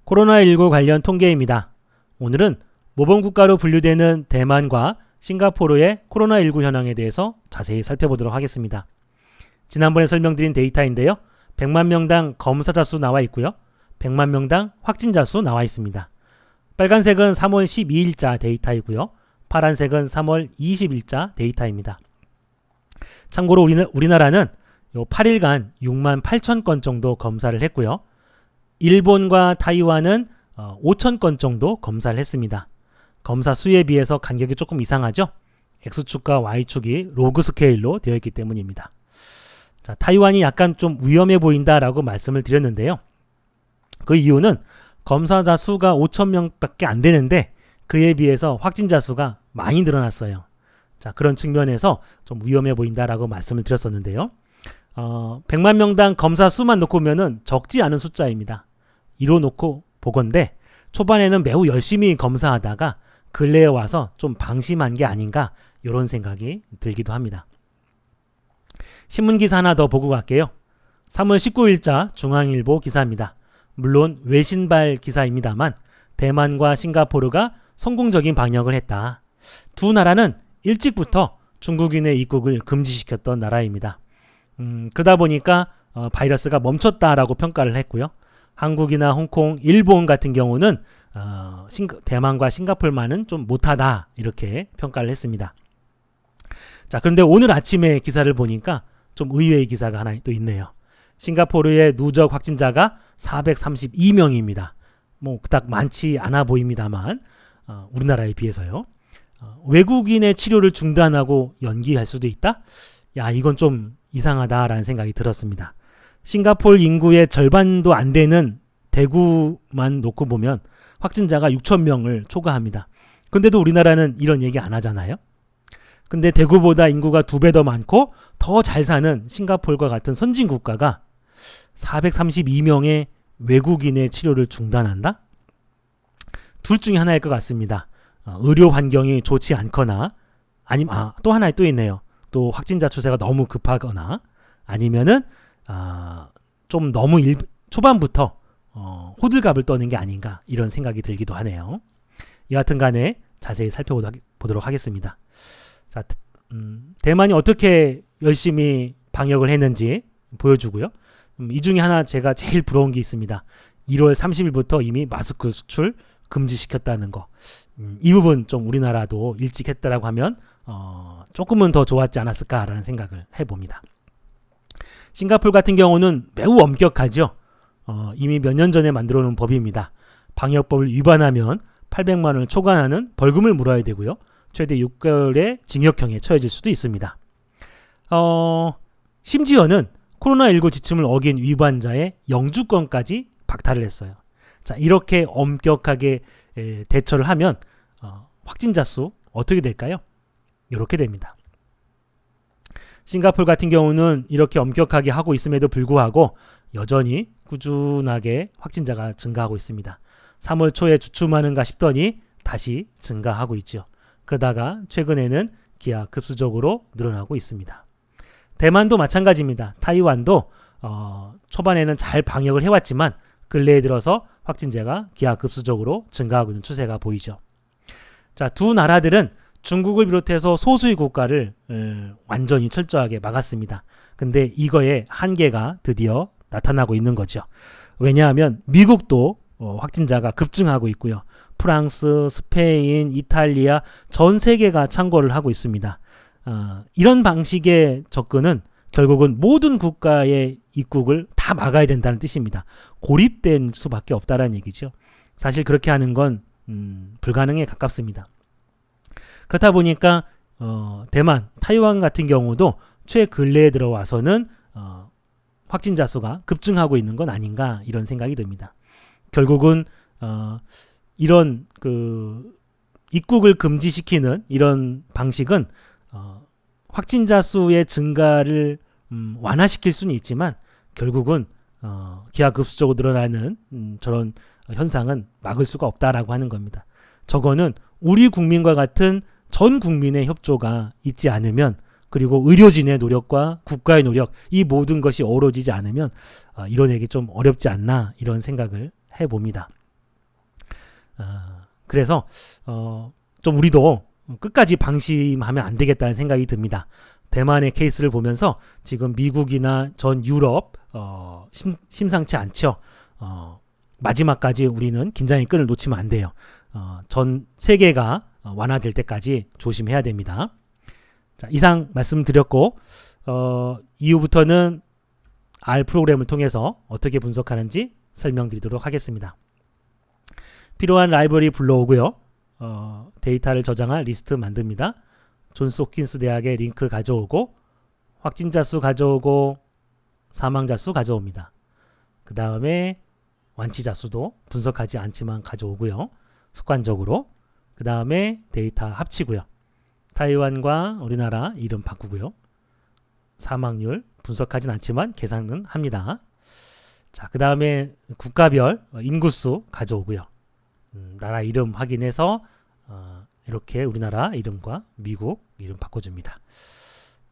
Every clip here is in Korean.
코로나19 관련 통계입니다. 오늘은 모범국가로 분류되는 대만과 싱가포르의 코로나19 현황에 대해서 자세히 살펴보도록 하겠습니다. 지난번에 설명드린 데이터인데요. 100만 명당 검사자 수 나와 있고요. 100만 명당 확진자 수 나와 있습니다. 빨간색은 3월 12일자 데이터이고요. 파란색은 3월 20일자 데이터입니다. 참고로 우리나라는 8일간 6만 8천 건 정도 검사를 했고요. 일본과 타이완은 5천 건 정도 검사를 했습니다. 검사 수에 비해서 간격이 조금 이상하죠? X축과 Y축이 로그 스케일로 되어 있기 때문입니다. 자, 타이완이 약간 좀 위험해 보인다라고 말씀을 드렸는데요. 그 이유는 검사자 수가 5천 명밖에 안 되는데 그에 비해서 확진자 수가 많이 늘어났어요. 자, 그런 측면에서 좀 위험해 보인다라고 말씀을 드렸었는데요. 100만 명당 검사 수만 놓고 보면은 적지 않은 숫자입니다. 이로 놓고 보건대 초반에는 매우 열심히 검사하다가 근래에 와서 좀 방심한 게 아닌가 이런 생각이 들기도 합니다. 신문기사 하나 더 보고 갈게요. 3월 19일자 중앙일보 기사입니다. 물론 외신발 기사입니다만 대만과 싱가포르가 성공적인 방역을 했다. 두 나라는 일찍부터 중국인의 입국을 금지시켰던 나라입니다. 그러다 보니까 바이러스가 멈췄다라고 평가를 했고요. 한국이나 홍콩, 일본 같은 경우는 대만과 싱가포르만은 좀 못하다 이렇게 평가를 했습니다. 자, 그런데 오늘 아침에 기사를 보니까 좀 의외의 기사가 하나 또 있네요. 싱가포르의 누적 확진자가 432명입니다. 뭐 그닥 많지 않아 보입니다만 우리나라에 비해서요. 외국인의 치료를 중단하고 연기할 수도 있다? 야, 이건 좀 이상하다라는 생각이 들었습니다. 싱가포르 인구의 절반도 안 되는 대구만 놓고 보면 확진자가 6천 명을 초과합니다. 근데도 우리나라는 이런 얘기 안 하잖아요. 근데 대구보다 인구가 2배 더 많고 더 잘 사는 싱가포르과 같은 선진 국가가 432명의 외국인의 치료를 중단한다? 둘 중에 하나일 것 같습니다. 의료 환경이 좋지 않거나 아니면 또 하나 또 있네요. 또 확진자 추세가 너무 급하거나 아니면은 좀 너무 초반부터 호들갑을 떠는 게 아닌가 이런 생각이 들기도 하네요. 여하튼 간에 자세히 살펴보도록 하겠습니다. 자, 대만이 어떻게 열심히 방역을 했는지 보여주고요. 이 중에 하나 제가 제일 부러운 게 있습니다. 1월 30일부터 이미 마스크 수출 금지시켰다는 거. 이 부분 좀 우리나라도 일찍 했다라고 하면 조금은 더 좋았지 않았을까라는 생각을 해봅니다. 싱가포르 같은 경우는 매우 엄격하죠. 이미 몇 년 전에 만들어 놓은 법입니다. 방역법을 위반하면 800만 원을 초과하는 벌금을 물어야 되고요. 최대 6개월의 징역형에 처해질 수도 있습니다. 심지어는 코로나19 지침을 어긴 위반자의 영주권까지 박탈을 했어요. 자, 이렇게 엄격하게 대처를 하면 확진자 수 어떻게 될까요? 이렇게 됩니다. 싱가포르 같은 경우는 이렇게 엄격하게 하고 있음에도 불구하고 여전히 꾸준하게 확진자가 증가하고 있습니다. 3월 초에 주춤하는가 싶더니 다시 증가하고 있죠. 그러다가 최근에는 기하급수적으로 늘어나고 있습니다. 대만도 마찬가지입니다. 타이완도 초반에는 잘 방역을 해왔지만 근래에 들어서 확진자가 기하급수적으로 증가하고 있는 추세가 보이죠. 자, 두 나라들은 중국을 비롯해서 소수의 국가를 완전히 철저하게 막았습니다. 근데 이거에 한계가 드디어 나타나고 있는 거죠. 왜냐하면 미국도 확진자가 급증하고 있고요. 프랑스, 스페인, 이탈리아 전 세계가 창궐을 하고 있습니다. 이런 방식의 접근은 결국은 모든 국가의 입국을 다 막아야 된다는 뜻입니다. 고립된 수밖에 없다는 얘기죠. 사실 그렇게 하는 건 불가능에 가깝습니다. 그렇다 보니까 대만, 타이완 같은 경우도 최근래에 들어와서는 확진자 수가 급증하고 있는 건 아닌가 이런 생각이 듭니다. 결국은 이런 입국을 금지시키는 이런 방식은 확진자 수의 증가를 완화시킬 수는 있지만 결국은 기하급수적으로 늘어나는 저런 현상은 막을 수가 없다라고 하는 겁니다. 저거는 우리 국민과 같은 전 국민의 협조가 있지 않으면 그리고 의료진의 노력과 국가의 노력 이 모든 것이 어우러지지 않으면 이뤄내기 좀 어렵지 않나 이런 생각을 해봅니다. 그래서 좀 우리도 끝까지 방심하면 안 되겠다는 생각이 듭니다. 대만의 케이스를 보면서 지금 미국이나 전 유럽 심상치 않죠. 마지막까지 우리는 긴장의 끈을 놓치면 안 돼요. 전 세계가 완화될 때까지 조심해야 됩니다. 자, 이상 말씀드렸고 이후부터는 R 프로그램을 통해서 어떻게 분석하는지 설명드리도록 하겠습니다. 필요한 라이브러리 불러오고요. 데이터를 저장할 리스트 만듭니다. 존스 홉킨스 대학의 링크 가져오고 확진자 수 가져오고 사망자 수 가져옵니다. 그 다음에 완치자 수도 분석하지 않지만 가져오고요. 습관적으로. 그 다음에 데이터 합치고요. 타이완과 우리나라 이름 바꾸고요. 사망률 분석하진 않지만 계산은 합니다. 자, 그 다음에 국가별 인구수 가져오고요. 나라 이름 확인해서 이렇게 우리나라 이름과 미국 이름 바꿔줍니다.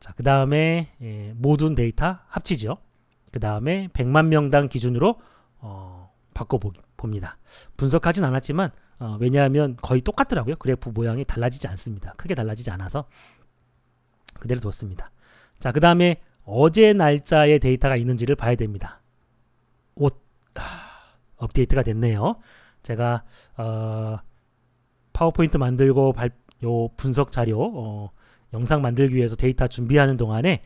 자, 그 다음에 모든 데이터 합치죠. 그 다음에 100만 명당 기준으로 바꿔봅니다. 분석하진 않았지만 왜냐하면 거의 똑같더라고요. 그래프 모양이 달라지지 않습니다. 크게 달라지지 않아서 그대로 뒀습니다. 자, 그 다음에 어제 날짜의 데이터가 있는지를 봐야 됩니다. 업데이트가 됐네요. 제가 파워포인트 만들고 요 분석 자료 영상 만들기 위해서 데이터 준비하는 동안에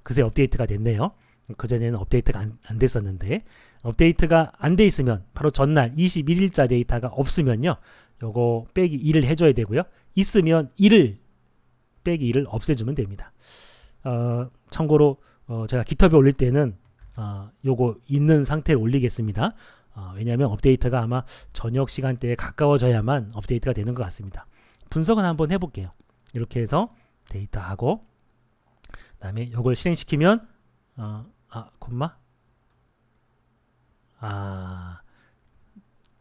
그새 업데이트가 됐네요. 그전에는 업데이트가 안 됐었는데 업데이트가 안 돼 있으면 바로 전날 21일자 데이터가 없으면요. 요거 빼기 2를 해줘야 되고요. 있으면 1을 빼기 2를 없애주면 됩니다. 참고로 제가 깃허브에 올릴 때는 요거 있는 상태를 올리겠습니다. 왜냐하면 업데이트가 아마 저녁 시간대에 가까워져야만 업데이트가 되는 것 같습니다. 분석은 한번 해볼게요. 이렇게 해서 데이터하고 그 다음에 요걸 실행시키면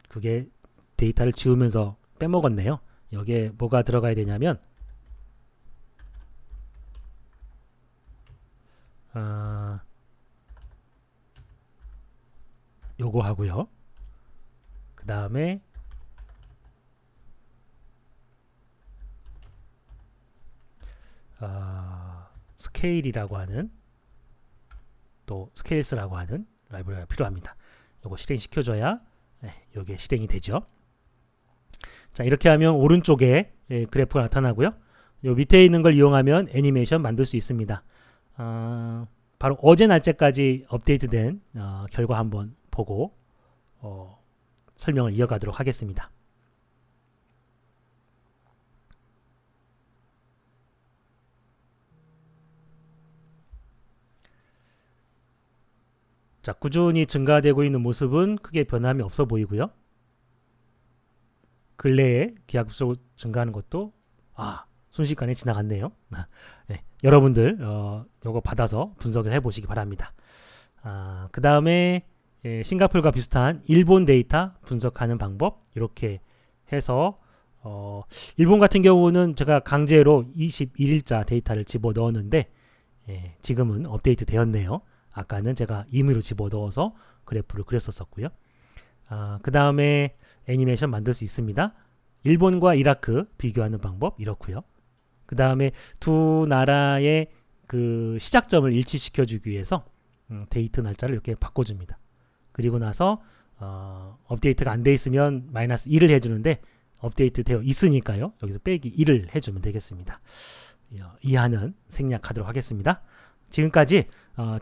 그게 데이터를 지우면서 빼먹었네요. 여기에 뭐가 들어가야 되냐면 요거 하고요. 그 다음에 스케일이라고 하는 또 스케일스라고 하는 라이브러리가 필요합니다. 요거 실행시켜줘야 요게 실행이 되죠. 자, 이렇게 하면 오른쪽에 그래프가 나타나고요. 요 밑에 있는 걸 이용하면 애니메이션 만들 수 있습니다. 바로 어제 날짜까지 업데이트된 결과 한번 보고 설명을 이어가도록 하겠습니다. 자, 꾸준히 증가되고 있는 모습은 크게 변함이 없어 보이고요. 근래에 기하급수로 증가하는 것도 순식간에 지나갔네요. 네, 여러분들 요거 받아서 분석을 해보시기 바랍니다. 그 다음에 싱가폴과 비슷한 일본 데이터 분석하는 방법 이렇게 해서 일본 같은 경우는 제가 강제로 21일자 데이터를 집어넣었는데 지금은 업데이트 되었네요. 아까는 제가 임의로 집어넣어서 그래프를 그렸었고요. 그 다음에 애니메이션 만들 수 있습니다. 일본과 이라크 비교하는 방법 이렇고요. 그 다음에 두 나라의 그 시작점을 일치시켜 주기 위해서 데이트 날짜를 이렇게 바꿔줍니다. 그리고 나서 업데이트가 안 돼 있으면 마이너스 1을 해주는데 업데이트 되어 있으니까요. 여기서 빼기 1을 해주면 되겠습니다. 이하는 생략하도록 하겠습니다. 지금까지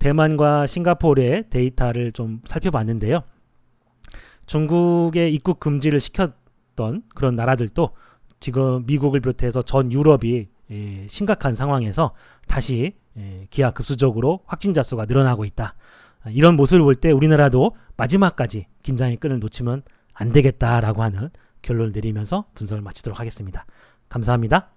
대만과 싱가포르의 데이터를 좀 살펴봤는데요. 중국의 입국 금지를 시켰던 그런 나라들도 지금 미국을 비롯해서 전 유럽이 심각한 상황에서 다시 기하급수적으로 확진자 수가 늘어나고 있다. 이런 모습을 볼 때 우리나라도 마지막까지 긴장의 끈을 놓치면 안 되겠다라고 하는 결론을 내리면서 분석을 마치도록 하겠습니다. 감사합니다.